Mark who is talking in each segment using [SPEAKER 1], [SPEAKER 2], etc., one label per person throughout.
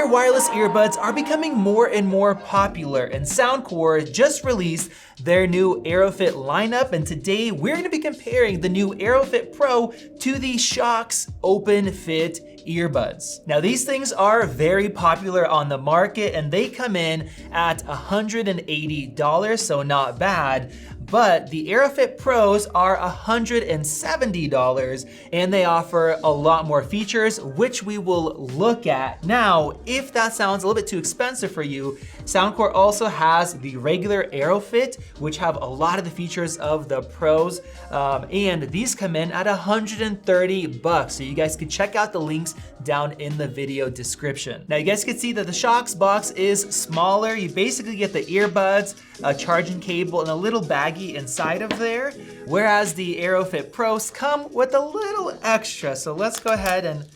[SPEAKER 1] in-ear wireless earbuds are becoming more and more popular, and Soundcore just released their new AeroFit lineup, and today we're gonna be comparing the new AeroFit Pro to the SHOKZ OpenFit earbuds. Now these things are very popular on the market and they come in at $180, so not bad. But the AeroFit Pros are $170 and they offer a lot more features, which we will look at. Now, if that sounds a little bit too expensive for you, Soundcore also has the regular AeroFit, which have a lot of the features of the Pros, and these come in at $130. So you guys can check out the links down in the video description. Now you guys can see that the SHOKZ box is smaller. You basically get the earbuds, a charging cable, and a little baggie inside of there, whereas the AeroFit Pros come with a little extra. So let's go ahead and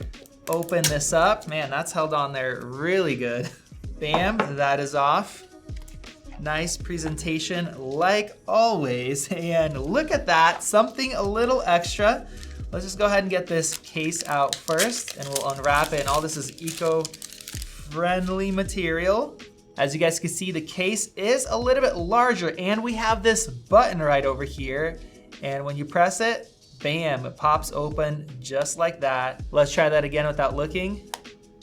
[SPEAKER 1] open this up. Man, that's held on there really good. Bam, that is off. Nice presentation like always. And look at that, something a little extra. Let's just go ahead and get this case out first and we'll unwrap it. And all this is eco-friendly material. As you guys can see, the case is a little bit larger and we have this button right over here. And when you press it, bam, it pops open just like that. Let's try that again without looking.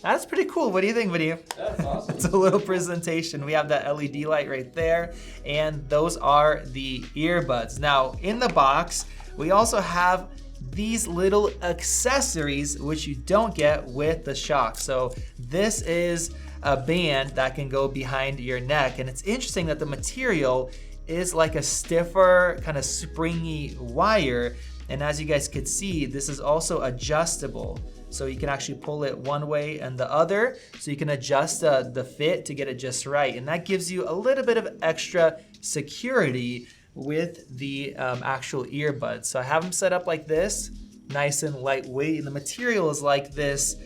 [SPEAKER 1] That's pretty cool. What do you think, video?
[SPEAKER 2] That's awesome.
[SPEAKER 1] It's a little presentation. We have that LED light right there, and those are the earbuds. Now, in the box, we also have these little accessories, which you don't get with the SHOKZ. So this is a band that can go behind your neck, and it's interesting that the material is like a stiffer, kind of springy wire. And as you guys could see, this is also adjustable. So you can actually pull it one way and the other, so you can adjust the fit to get it just right. And that gives you a little bit of extra security with the actual earbuds. So I have them set up like this, nice and lightweight, and the material is like this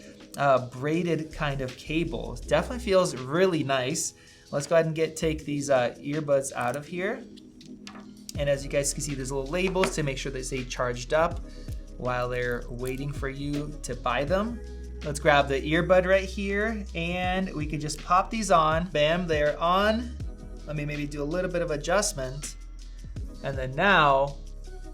[SPEAKER 1] braided kind of cable. It definitely feels really nice. Let's go ahead and take these earbuds out of here. And as you guys can see, there's little labels to make sure they stay charged up while they're waiting for you to buy them. Let's grab the earbud right here and we can just pop these on. Bam, they're on. Let me maybe do a little bit of adjustment. And then now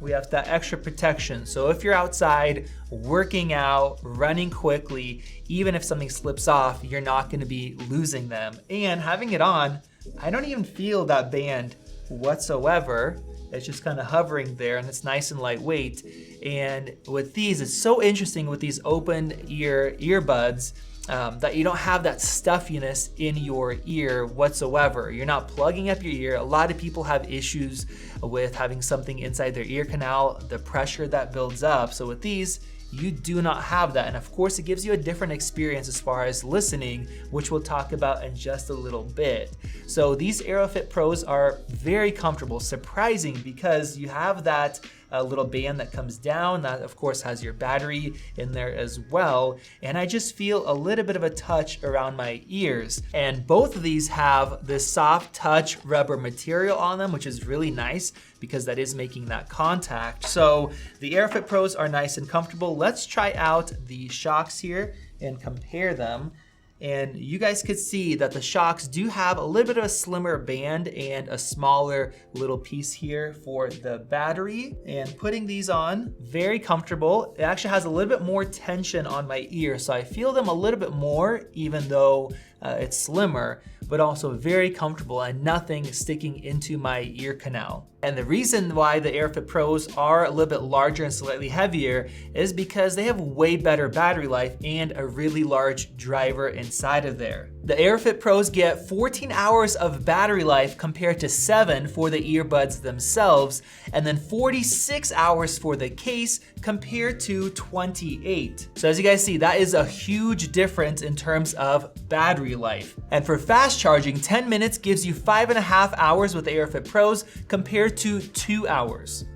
[SPEAKER 1] we have that extra protection. So if you're outside working out, running quickly, even if something slips off, you're not gonna be losing them. And having it on, I don't even feel that band whatsoever. It's just kind of hovering there and it's nice and lightweight. And with these, it's so interesting with these open ear earbuds that you don't have that stuffiness in your ear whatsoever. You're not plugging up your ear. A lot of people have issues with having something inside their ear canal, the pressure that builds up. So with these, you do not have that. And of course, it gives you a different experience as far as listening, which we'll talk about in just a little bit. So these AeroFit Pros are very comfortable, surprising, because you have that little band that comes down that of course has your battery in there as well. And I just feel a little bit of a touch around my ears. And both of these have this soft touch rubber material on them, which is really nice because that is making that contact. So the AeroFit Pros are nice and comfortable. Let's try out the SHOKZ here and compare them. And you guys could see that the SHOKZ do have a little bit of a slimmer band and a smaller little piece here for the battery. And putting these on, very comfortable. It actually has a little bit more tension on my ear, so I feel them a little bit more, even though it's slimmer, but also very comfortable and nothing sticking into my ear canal. And the reason why the AeroFit Pros are a little bit larger and slightly heavier is because they have way better battery life and a really large driver inside of there. The AeroFit Pros get 14 hours of battery life compared to 7 for the earbuds themselves, and then 46 hours for the case compared to 28. So as you guys see, that is a huge difference in terms of battery life. And for fast charging, 10 minutes gives you 5.5 hours with the AeroFit Pros compared to 2 hours.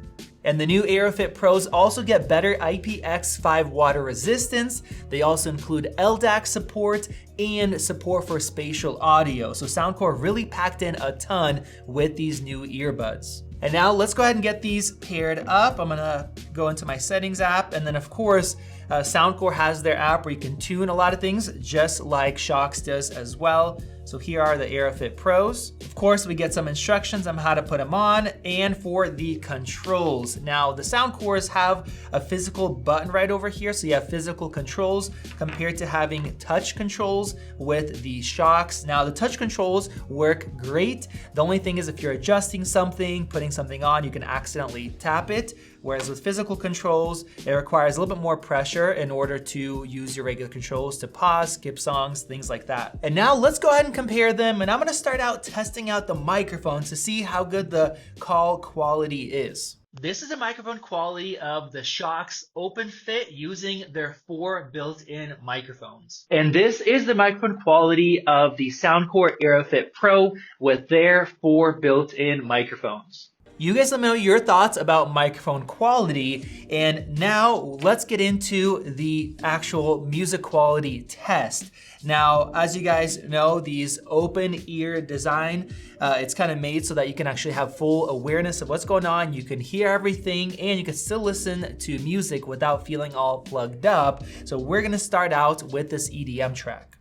[SPEAKER 1] And the new AeroFit Pros also get better IPX5 water resistance. They also include LDAC support and support for spatial audio. So Soundcore really packed in a ton with these new earbuds. And now let's go ahead and get these paired up. I'm gonna go into my settings app, and then of course, Soundcore has their app where you can tune a lot of things, just like SHOKZ does as well. So here are the AeroFit Pros. Of course, we get some instructions on how to put them on, and for the controls. Now, the Soundcores have a physical button right over here, so you have physical controls compared to having touch controls with the SHOKZ. Now, the touch controls work great. The only thing is if you're adjusting something, putting something on, you can accidentally tap it. Whereas with physical controls, it requires a little bit more pressure in order to use your regular controls to pause, skip songs, things like that. And now let's go ahead and compare them. And I'm gonna start out testing out the microphones to see how good the call quality is. This is the microphone quality of the SHOKZ OpenFit using their 4 built-in microphones. And this is the microphone quality of the Soundcore AeroFit Pro with their 4 built-in microphones. You guys let me know your thoughts about microphone quality, and now let's get into the actual music quality test. Now, as you guys know, these open ear design, it's kind of made so that you can actually have full awareness of what's going on. You can hear everything, and you can still listen to music without feeling all plugged up. So we're gonna start out with this EDM track.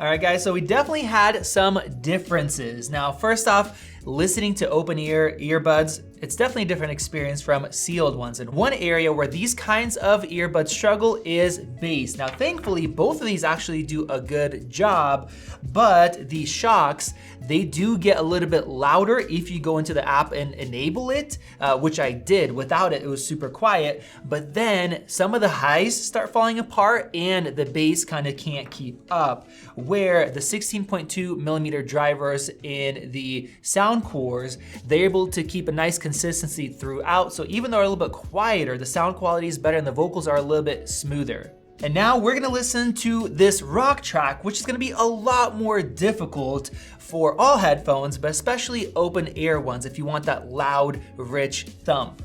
[SPEAKER 1] All right, guys, so we definitely had some differences. Now, first off, listening to open ear earbuds, it's definitely a different experience from sealed ones. And one area where these kinds of earbuds struggle is bass. Now, thankfully, both of these actually do a good job, but the SHOKZ, they do get a little bit louder if you go into the app and enable it, which I did. Without it, it was super quiet, but then some of the highs start falling apart and the bass kind of can't keep up, where the 16.2 millimeter drivers in the Soundcores, they're able to keep a nice consistency throughout. So even though they're a little bit quieter, the sound quality is better and the vocals are a little bit smoother. And now we're gonna listen to this rock track, which is gonna be a lot more difficult for all headphones, but especially open ear ones if you want that loud, rich thump.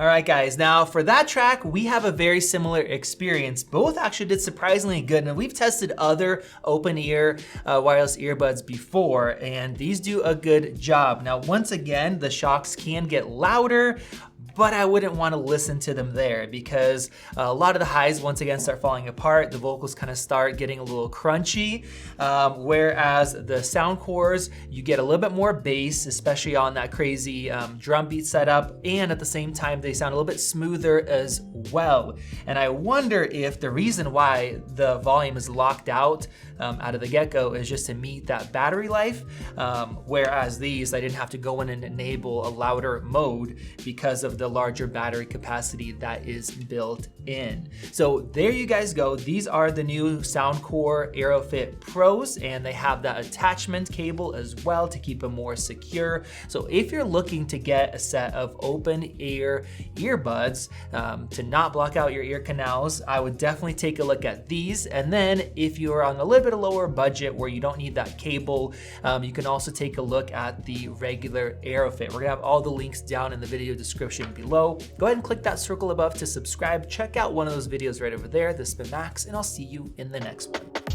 [SPEAKER 1] All right, guys, now for that track, we have a very similar experience. Both actually did surprisingly good, and we've tested other open ear wireless earbuds before, and these do a good job. Now, once again, the SHOKZ can get louder, but I wouldn't want to listen to them there because a lot of the highs once again start falling apart. The vocals kind of start getting a little crunchy, whereas the Soundcores, you get a little bit more bass, especially on that crazy drum beat setup, and at the same time they sound a little bit smoother as well. And I wonder if the reason why the volume is locked out of the get-go is just to meet that battery life, whereas these, I didn't have to go in and enable a louder mode because of the larger battery capacity that is built in. So there you guys go. These are the new Soundcore AeroFit Pros, and they have that attachment cable as well to keep them more secure. So if you're looking to get a set of open ear earbuds to not block out your ear canals, I would definitely take a look at these. And then if you're on a little bit of lower budget where you don't need that cable, you can also take a look at the regular AeroFit. We're gonna have all the links down in the video description below. Go ahead and click that circle above to subscribe. Check out one of those videos right over there. This has been Max, and I'll see you in the next one.